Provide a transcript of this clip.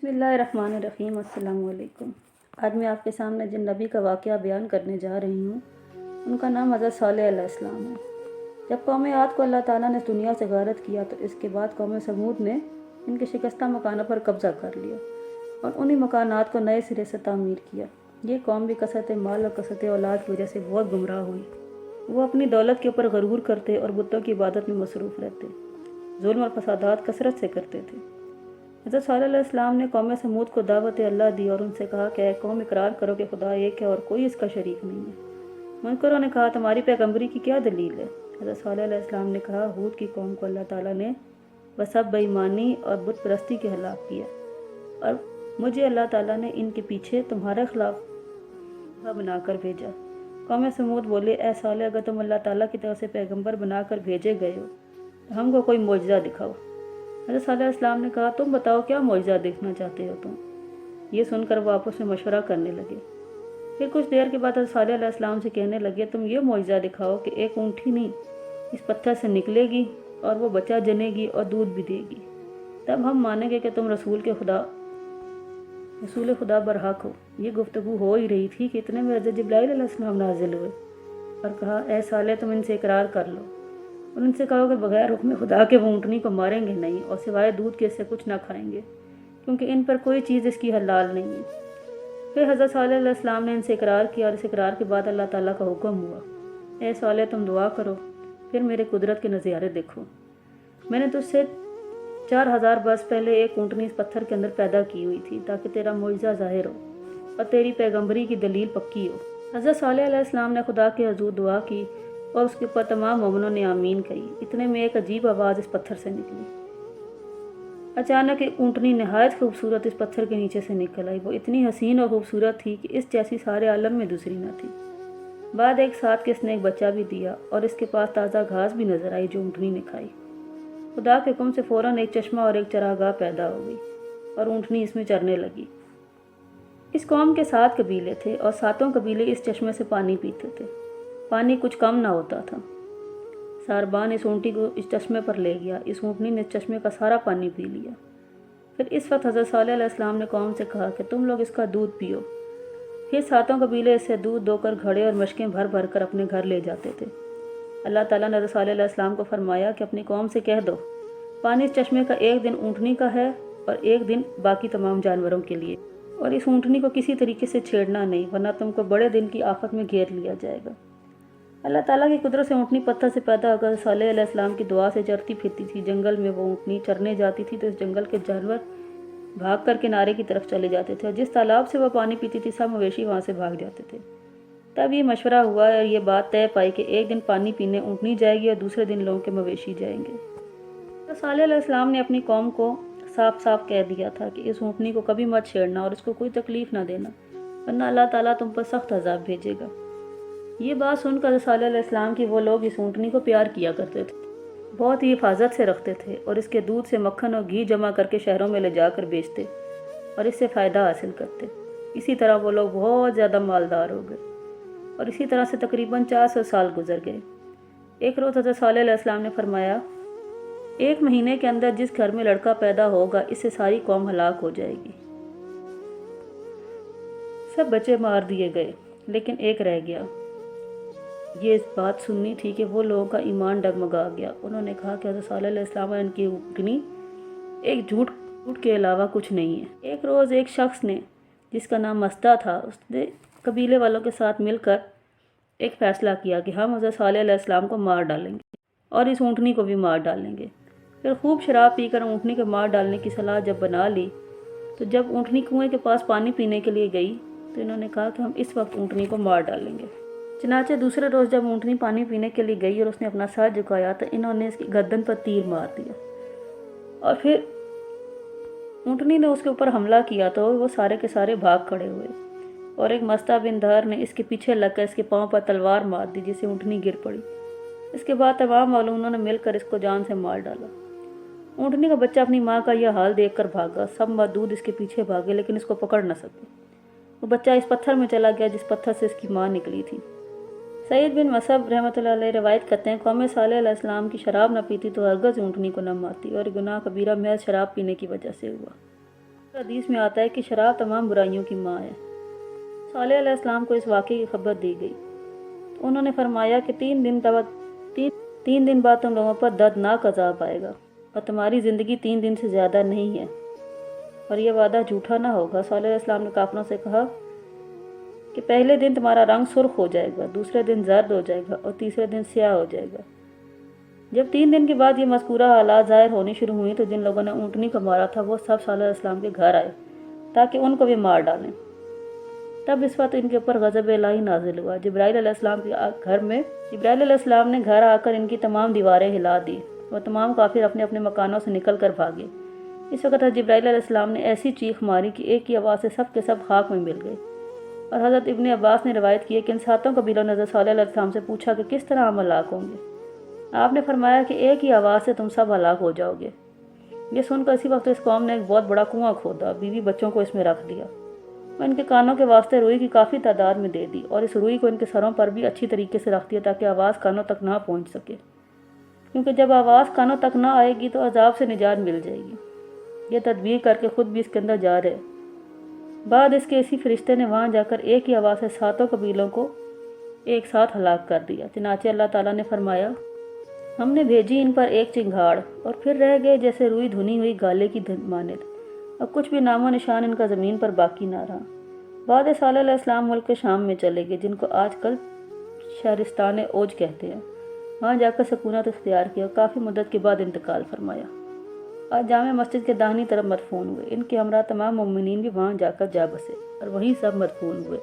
बिस्मिल्लाहिर्रहमानिर्रहीम। अस्सलाम वालेकुम। आज मैं आपके सामने जिन नबी का वाक़या बयान करने जा रही हूँ उनका नाम हज़रत सालेह अलैहिस्सलाम है। जब कौम आद को अल्लाह ताला ने दुनिया से गारत किया तो इसके बाद कौम समूद ने इनके शिकस्ता मकानों पर कब्ज़ा कर लिया और उन्हीं मकानात को नए सिरे से तामीर किया। ये कौम भी कसरत माल और कसरत औलाद की वजह से बहुत गुमराह हुई। वो अपनी दौलत के ऊपर गरूर करते और बुतों की इबादत में मसरूफ़ रहते, जुल्म और फसादात कसरत से करते थे। हज़रत सालेह अलैहिस्सलाम ने कौम समूद को दावत अल्लाह दी और उनसे कहा कि ऐ कौम, इकरार करो कि खुदा एक है और कोई इसका शरीक नहीं है। मुनकरों ने कहा, तुम्हारी पैगम्बरी की क्या दलील है? हज़रत सालेह अलैहिस्सलाम ने कहा, हूद की कौम को अल्लाह ताला ने बसब बेईमानी और बुत परस्ती के हलाक किया और मुझे अल्लाह ताला ने इनके पीछे तुम्हारे खिलाफ बनाकर भेजा। कौम समूद बोले, ऐ सालेह, अगर तुम अल्लाह ताला की तरफ से पैगम्बर बनाकर भेजे गए हो तो हमको कोई मोजज़ा दिखाओ। हज़रत सालेह अलैहिस्सलाम ने कहा, तुम बताओ क्या मोजज़ा देखना चाहते हो तुम? ये सुनकर वो आपस में मशवरा करने लगे। फिर कुछ देर के बाद हज़रत सालेह अलैहिस्सलाम से कहने लगे, तुम ये मोजज़ा दिखाओ कि एक ऊँटनी इस पत्थर से निकलेगी और वो बच्चा जनेगी और दूध भी देगी, तब हम मानेंगे कि तुम रसूल खुदा बरहक हो। ये गुफ्तगू हो ही रही थी कि इतने में हज़रत जिब्राइल अलैहिस्सलाम नाजिल हुए और कहा, ऐ सालेह, तुम इनसे इकरार कर लो। उनसे कहो कि बगैर हुक्म खुदा के वो ऊँटनी को मारेंगे नहीं और सिवाय दूध के इससे कुछ ना खाएंगे, क्योंकि इन पर कोई चीज़ इसकी हलाल नहीं है। फिर हज़रत सालेह अलैहिस्सलाम ने इनसे इकरार किया और इस इकरार के बाद अल्लाह ताला का हुक्म हुआ, ऐ सालेह, तुम दुआ करो, फिर मेरे कुदरत के नज़ारे देखो। मैंने तुझसे 4000 बरस पहले एक ऊँटनी इस पत्थर के अंदर पैदा की हुई थी ताकि तेरा मुइज़ा ज़ाहिर हो और तेरी पैगम्बरी की दलील पक्की हो। हज़रत सालेह अलैहिस्सलाम ने खुदा के हुज़ूर दुआ की और उसके ऊपर तमाम मोमिनों ने आमीन कही। इतने में एक अजीब आवाज़ इस पत्थर से निकली। अचानक एक ऊँटनी नहायत खूबसूरत इस पत्थर के नीचे से निकल आई। वो इतनी हसीन और खूबसूरत थी कि इस जैसी सारे आलम में दूसरी न थी। बाद एक साथ के इसने एक बच्चा भी दिया और इसके पास ताज़ा घास भी नजर आई जो ऊँटनी ने खाई। खुदा के हुक्म से फ़ौरन एक चश्मा और एक चरागाह पैदा हो गई और ऊँटनी इसमें चरने लगी। इस कौम के 7 कबीले थे और 7 कबीले इस चश्मे से पानी पीते थे। पानी कुछ कम ना होता था। सारबान इस ऊँटनी को इस चश्मे पर ले गया। इस ऊँटनी ने चश्मे का सारा पानी पी लिया। फिर इस वक्त हज़रत सालेह अलैहिस्सलाम ने कौम से कहा कि तुम लोग इसका दूध पियो। फिर 7 कबीले इससे दूध दोकर घड़े और मशकें भर भर कर अपने घर ले जाते थे। अल्लाह ताला ने हज़रत सालेह अलैहिस्सलाम को फरमाया कि अपनी कौम से कह दो, पानी इस चश्मे का एक दिन ऊँटनी का है और एक दिन बाकी तमाम जानवरों के लिए, और इस ऊँटनी को किसी तरीके से छेड़ना नहीं, वरना तुमको बड़े दिन की आफत में घेर लिया जाएगा। अल्लाह ताला की कुदरत से ऊँटनी पत्थर से पैदा होकर सालेह अलैहिस्सलाम की दुआ से चरती फिरती थी। जंगल में वो ऊँटनी चरने जाती थी तो इस जंगल के जानवर भाग कर किनारे की तरफ चले जाते थे और जिस तालाब से वह पानी पीती थी सब मवेशी वहाँ से भाग जाते थे। तब ये मशवरा हुआ और ये बात तय पाई कि एक दिन पानी पीने ऊँटनी जाएगी और दूसरे दिन लोगों के मवेशी जाएंगे। तो सालेह अलैहिस्सलाम ने अपनी कौम को साफ साफ कह दिया था कि इस ऊँटनी को कभी मत छेड़ना और इसको कोई तकलीफ़ ना देना, वरना अल्लाह ताला तुम पर सख्त अजाब भेजेगा। ये बात सुनकर सालेह अलैहिस्सलाम की वो लोग इस ऊँटनी को प्यार किया करते थे, बहुत ही हिफाजत से रखते थे और इसके दूध से मक्खन और घी जमा करके शहरों में ले जाकर बेचते और इससे फ़ायदा हासिल करते। इसी तरह वो लोग बहुत ज़्यादा मालदार हो गए और इसी तरह से तकरीबन 400 साल गुजर गए। एक रोज़ हज़रत सालेह अलैहिस्सलाम ने फरमाया, 1 महीने के अंदर जिस घर में लड़का पैदा होगा इससे सारी कौम हलाक हो जाएगी। सब बच्चे मार दिए गए लेकिन एक रह गया। ये इस बात सुननी थी कि वो लोगों का ईमान डगमगा गया। उन्होंने कहा कि हज़रत सालेह अलैहिस्सलाम इनकी ऊँटनी एक झूठ के अलावा कुछ नहीं है। एक रोज़ एक शख्स ने, जिसका नाम मस्ता था, उसने कबीले वालों के साथ मिलकर एक फ़ैसला किया कि हम हज़रत सालेह अलैहिस्सलाम को मार डालेंगे और इस ऊँटनी को भी मार डालेंगे। फिर खूब शराब पीकर ऊँटनी को मार डालने की सलाह जब बना ली तो जब ऊँटनी कुएं के पास पानी पीने के लिए गई तो इन्होंने कहा कि हम इस वक्त ऊँटनी को मार डालेंगे। चनाचे दूसरे रोज़ जब ऊँटनी पानी पीने के लिए गई और उसने अपना सर झुकाया तो इन्होंने इसकी गर्दन पर तीर मार दिया और फिर ऊँटनी ने उसके ऊपर हमला किया तो वो सारे के सारे भाग खड़े हुए और एक मस्ता बिन धर ने इसके पीछे लगकर इसके पाँव पर तलवार मार दी, जिससे ऊँटनी गिर पड़ी। इसके बाद तमाम वालों उन्होंने मिलकर इसको जान से मार डाला। ऊँटनी का बच्चा अपनी माँ का यह हाल देखकर भागा। सब मौजूद इसके पीछे भागे लेकिन इसको पकड़ न सके। वो बच्चा इस पत्थर में चला गया जिस पत्थर से इसकी माँ निकली थी। सईद बिन मसअब रहमतुल्लाह अलैह रवायत करते हैं, कौम सालेह अलैहिस्सलाम की शराब न पीती तो हरगज़ ऊँटनी को न मारती और गुनाह कबीरा महज शराब पीने की वजह से हुआ। حدیث میں آتا ہے کہ شراب تمام برائیوں کی ماں ہے۔ صالح علیہ السلام کو اس واقعے کی خبر دی گئی تو انہوں نے فرمایا کہ 3 دن بعد تم لوگوں پر دردناک عذاب آئے گا اور تمہاری زندگی 3 دن سے زیادہ نہیں ہے اور یہ وعدہ جھوٹا نہ ہوگا۔ صالح علیہ السلام نے کافروں سے کہا کہ پہلے دن تمہارا رنگ سرخ ہو جائے گا، دوسرے دن زرد ہو جائے گا اور تیسرے دن سیاہ ہو جائے گا۔ جب 3 دن کے بعد یہ مذکورہ حالات ظاہر ہونی شروع ہوئی تو جن لوگوں نے اونٹنی کو مارا تھا وہ سب صالح علیہ السلام کے گھر آئے تاکہ ان کو بھی مار ڈالیں۔ تب اس وقت ان کے اوپر غضب الہی نازل ہوا۔ جبرائیل علیہ السلام نے گھر آ کر ان کی تمام دیواریں ہلا دی۔ وہ تمام کافر اپنے اپنے مکانوں سے نکل کر بھاگے۔ اس وقت حضرت جبرائیل علیہ السلام نے ایسی چیخ ماری کہ ایک ہی آواز سے سب کے سب خاک میں مل گئے۔ اور حضرت ابن عباس نے روایت کی ہے کہ ان 7 قبیلوں نے حضرت صالح علیہ السلام سے پوچھا کہ کس طرح ہم ہلاک ہوں گے؟ آپ نے فرمایا کہ ایک ہی آواز سے تم سب ہلاک ہو جاؤ گے۔ یہ سن کر اسی وقت اس قوم نے ایک بہت بڑا کنواں کھودا، بیوی بچوں کو اس میں رکھ دیا اور ان کے کانوں کے واسطے روئی کی کافی تعداد میں دے دی اور اس روئی کو ان کے سروں پر بھی اچھی طریقے سے رکھ دیا تاکہ آواز کانوں تک نہ پہنچ سکے، کیونکہ جب آواز کانوں تک نہ آئے گی تو عذاب سے نجات مل جائے گی۔ یہ تدبیر کر کے خود بھی اس کے اندر جا رہے۔ بعد اس کے اسی فرشتے نے وہاں جا کر ایک ہی آواز سے 7 قبیلوں کو ایک ساتھ ہلاک کر دیا۔ چنانچہ اللہ تعالیٰ نے فرمایا ہم نے بھیجی ان پر ایک چنگھاڑ اور پھر رہ گئے جیسے روئی دھنی ہوئی گالے کی مانند، اور کچھ بھی نام و نشان ان کا زمین پر باقی نہ رہا۔ بعد صالح علیہ السلام ملک شام میں چلے گئے جن کو آج کل شہرستان اوج کہتے ہیں۔ وہاں جا کر سکونت اختیار کیا اور کافی مدت کے بعد انتقال فرمایا۔ آج جامع مسجد کے داہنی طرف مدفون ہوئے۔ ان کے ہمراہ تمام مومنین بھی وہاں جا کر جا بسے اور وہیں سب مدفون ہوئے۔